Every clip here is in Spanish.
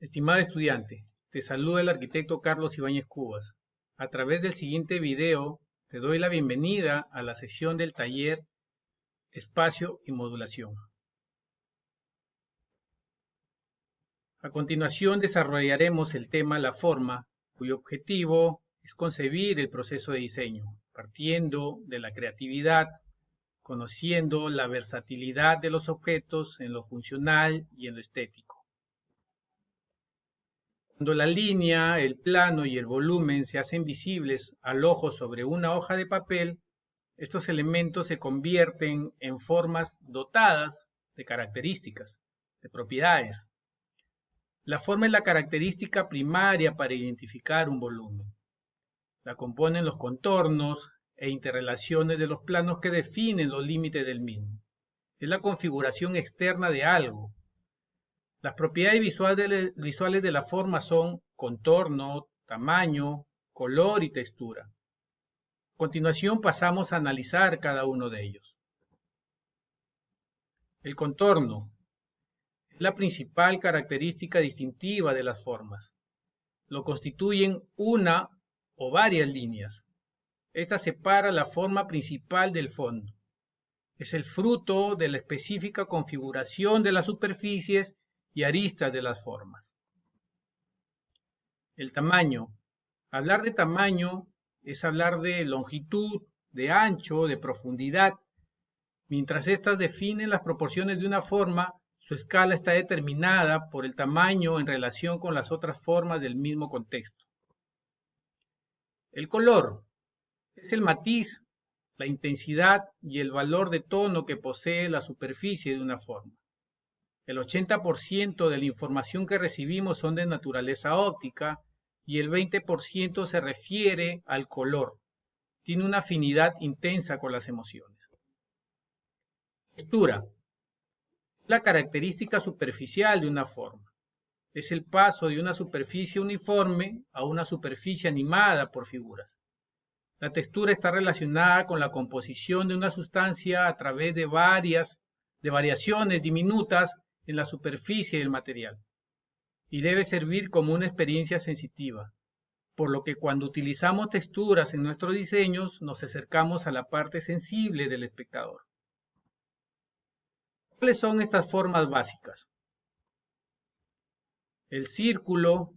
Estimado estudiante, te saluda el arquitecto Carlos Ibáñez Cubas. A través del siguiente video te doy la bienvenida a la sesión del taller Espacio y Modulación. A continuación desarrollaremos el tema La forma, cuyo objetivo es concebir el proceso de diseño, partiendo de la creatividad, conociendo la versatilidad de los objetos en lo funcional y en lo estético. Cuando la línea, el plano y el volumen se hacen visibles al ojo sobre una hoja de papel, estos elementos se convierten en formas dotadas de características, de propiedades. La forma es la característica primaria para identificar un volumen. La componen los contornos e interrelaciones de los planos que definen los límites del mismo. Es la configuración externa de algo. Las propiedades visuales de la forma son contorno, tamaño, color y textura. A continuación pasamos a analizar cada uno de ellos. El contorno es la principal característica distintiva de las formas. Lo constituyen una o varias líneas. Esta separa la forma principal del fondo. Es el fruto de la específica configuración de las superficies y aristas de las formas. El tamaño. Hablar de tamaño es hablar de longitud, de ancho, de profundidad. Mientras estas definen las proporciones de una forma, su escala está determinada por el tamaño en relación con las otras formas del mismo contexto. El color es el matiz, la intensidad y el valor de tono que posee la superficie de una forma. El 80% de la información que recibimos son de naturaleza óptica y el 20% se refiere al color. Tiene una afinidad intensa con las emociones. Textura. La característica superficial de una forma. Es el paso de una superficie uniforme a una superficie animada por figuras. La textura está relacionada con la composición de una sustancia a través de variaciones diminutas en la superficie del material y debe servir como una experiencia sensitiva, por lo que cuando utilizamos texturas en nuestros diseños nos acercamos a la parte sensible del espectador. ¿Cuáles son estas formas básicas? El círculo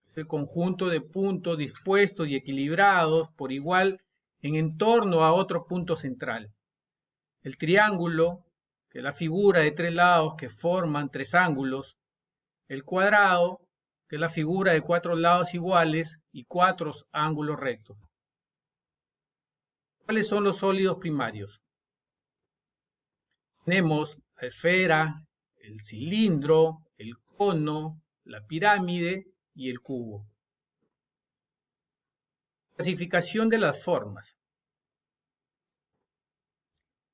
es el conjunto de puntos dispuestos y equilibrados por igual en torno a otro punto central. El triángulo, que es la figura de tres lados que forman tres ángulos. El cuadrado, que es la figura de cuatro lados iguales y cuatro ángulos rectos. ¿Cuáles son los sólidos primarios? Tenemos la esfera, el cilindro, el cono, la pirámide y el cubo. Clasificación de las formas.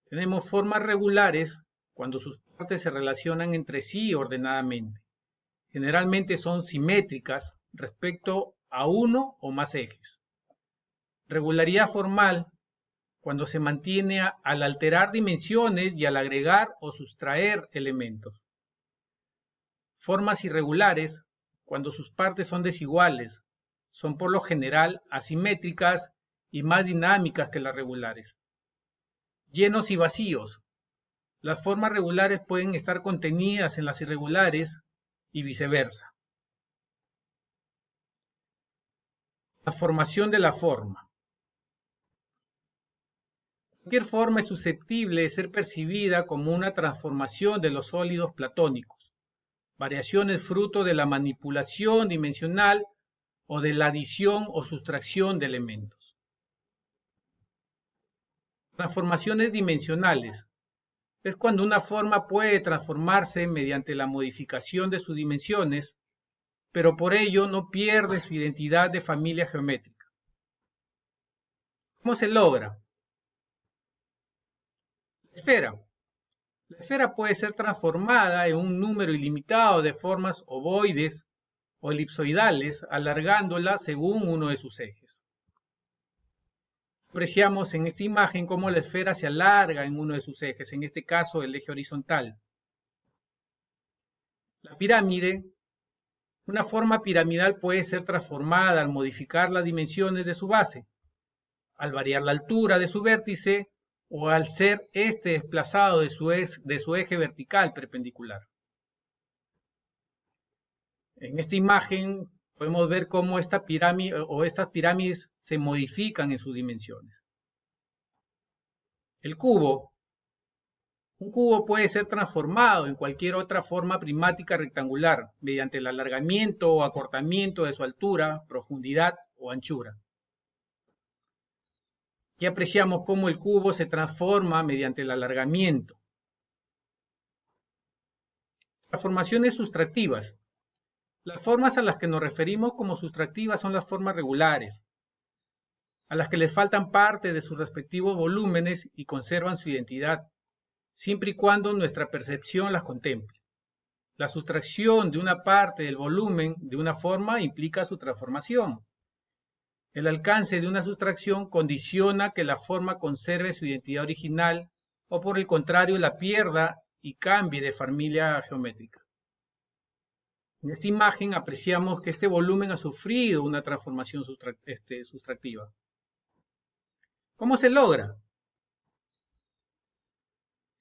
Tenemos formas regulares cuando sus partes se relacionan entre sí ordenadamente. Generalmente son simétricas respecto a uno o más ejes. Regularidad formal cuando se mantiene al alterar dimensiones y al agregar o sustraer elementos. Formas irregulares cuando sus partes son desiguales, son por lo general asimétricas y más dinámicas que las regulares. Llenos y vacíos. Las formas regulares pueden estar contenidas en las irregulares y viceversa. La formación de la forma. Cualquier forma es susceptible de ser percibida como una transformación de los sólidos platónicos, variaciones fruto de la manipulación dimensional o de la adición o sustracción de elementos. Transformaciones dimensionales. Es cuando una forma puede transformarse mediante la modificación de sus dimensiones, pero por ello no pierde su identidad de familia geométrica. ¿Cómo se logra? La esfera puede ser transformada en un número ilimitado de formas ovoides o elipsoidales, alargándola según uno de sus ejes. Apreciamos en esta imagen cómo la esfera se alarga en uno de sus ejes, en este caso el eje horizontal. La pirámide Una forma piramidal puede ser transformada al modificar las dimensiones de su base, al variar la altura de su vértice o al ser este desplazado de su eje vertical perpendicular. En esta imagen podemos ver cómo esta pirámide o estas pirámides se modifican en sus dimensiones. El cubo. Un cubo puede ser transformado en cualquier otra forma primática rectangular mediante el alargamiento o acortamiento de su altura, profundidad o anchura. Aquí apreciamos cómo el cubo se transforma mediante el alargamiento. Transformaciones sustractivas. Las formas a las que nos referimos como sustractivas son las formas regulares, a las que les faltan parte de sus respectivos volúmenes y conservan su identidad, siempre y cuando nuestra percepción las contemple. La sustracción de una parte del volumen de una forma implica su transformación. El alcance de una sustracción condiciona que la forma conserve su identidad original o por el contrario la pierda y cambie de familia geométrica. En esta imagen apreciamos que este volumen ha sufrido una transformación sustractiva. ¿Cómo se logra?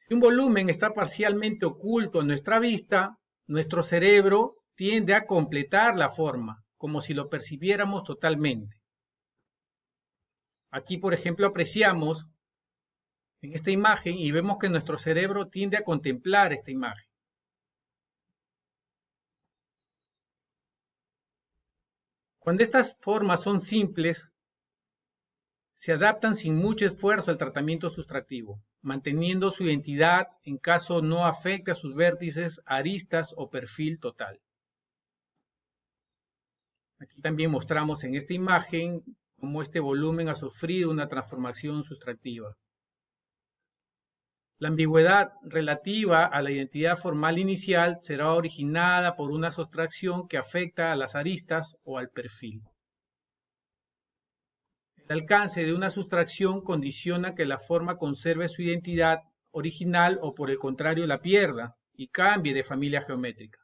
Si un volumen está parcialmente oculto a nuestra vista, nuestro cerebro tiende a completar la forma, como si lo percibiéramos totalmente. Aquí, por ejemplo, apreciamos en esta imagen y vemos que nuestro cerebro tiende a contemplar esta imagen. Cuando estas formas son simples, se adaptan sin mucho esfuerzo al tratamiento sustractivo, manteniendo su identidad en caso no afecte a sus vértices, aristas o perfil total. Aquí también mostramos en esta imagen cómo este volumen ha sufrido una transformación sustractiva. La ambigüedad relativa a la identidad formal inicial será originada por una sustracción que afecta a las aristas o al perfil. El alcance de una sustracción condiciona que la forma conserve su identidad original o por el contrario la pierda y cambie de familia geométrica.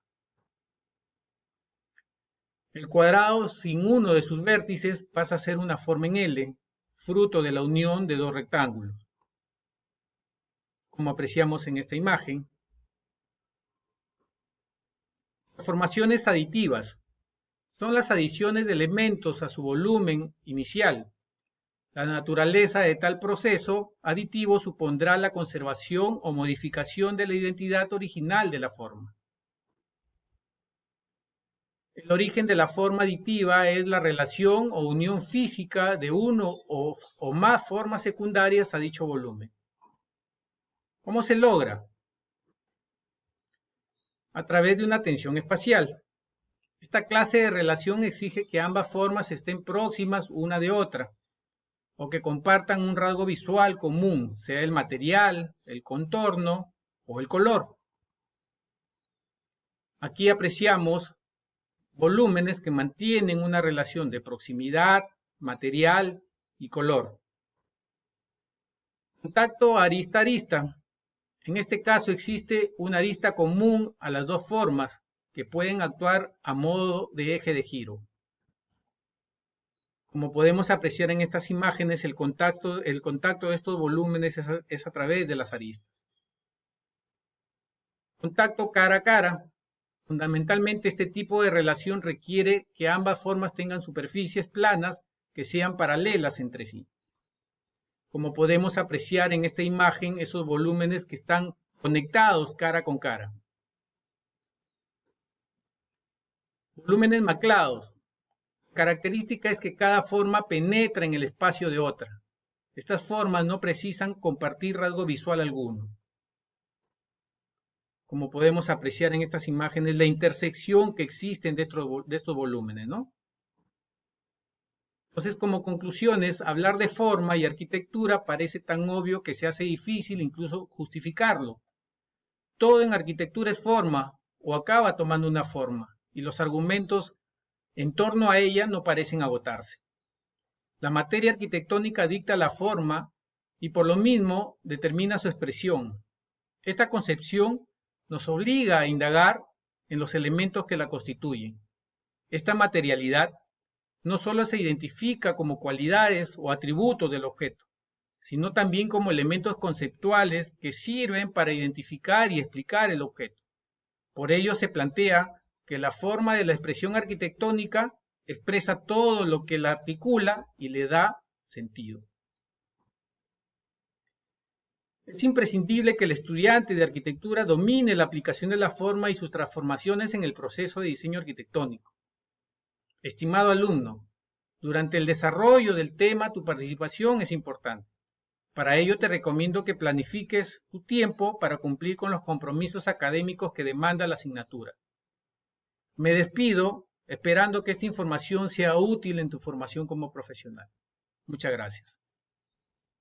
El cuadrado sin uno de sus vértices pasa a ser una forma en L, fruto de la unión de dos rectángulos. Como apreciamos en esta imagen. Formaciones aditivas. Son las adiciones de elementos a su volumen inicial. La naturaleza de tal proceso aditivo supondrá la conservación o modificación de la identidad original de la forma. El origen de la forma aditiva es la relación o unión física de uno o más formas secundarias a dicho volumen. ¿Cómo se logra? A través de una tensión espacial. Esta clase de relación exige que ambas formas estén próximas una de otra, o que compartan un rasgo visual común, sea el material, el contorno o el color. Aquí apreciamos volúmenes que mantienen una relación de proximidad, material y color. Contacto arista-arista. En este caso existe una arista común a las dos formas que pueden actuar a modo de eje de giro. Como podemos apreciar en estas imágenes, el contacto de estos volúmenes es a través de las aristas. Contacto cara a cara. Fundamentalmente este tipo de relación requiere que ambas formas tengan superficies planas que sean paralelas entre sí. Como podemos apreciar en esta imagen, esos volúmenes que están conectados cara con cara. Volúmenes maclados. La característica es que cada forma penetra en el espacio de otra. Estas formas no precisan compartir rasgo visual alguno. Como podemos apreciar en estas imágenes, la intersección que existen dentro de estos volúmenes, ¿no? Entonces, como conclusiones, hablar de forma y arquitectura parece tan obvio que se hace difícil incluso justificarlo. Todo en arquitectura es forma o acaba tomando una forma, y los argumentos en torno a ella no parecen agotarse. La materia arquitectónica dicta la forma y por lo mismo determina su expresión. Esta concepción nos obliga a indagar en los elementos que la constituyen. Esta materialidad no solo se identifica como cualidades o atributos del objeto, sino también como elementos conceptuales que sirven para identificar y explicar el objeto. Por ello se plantea que la forma de la expresión arquitectónica expresa todo lo que la articula y le da sentido. Es imprescindible que el estudiante de arquitectura domine la aplicación de la forma y sus transformaciones en el proceso de diseño arquitectónico. Estimado alumno, durante el desarrollo del tema tu participación es importante. Para ello te recomiendo que planifiques tu tiempo para cumplir con los compromisos académicos que demanda la asignatura. Me despido esperando que esta información sea útil en tu formación como profesional. Muchas gracias.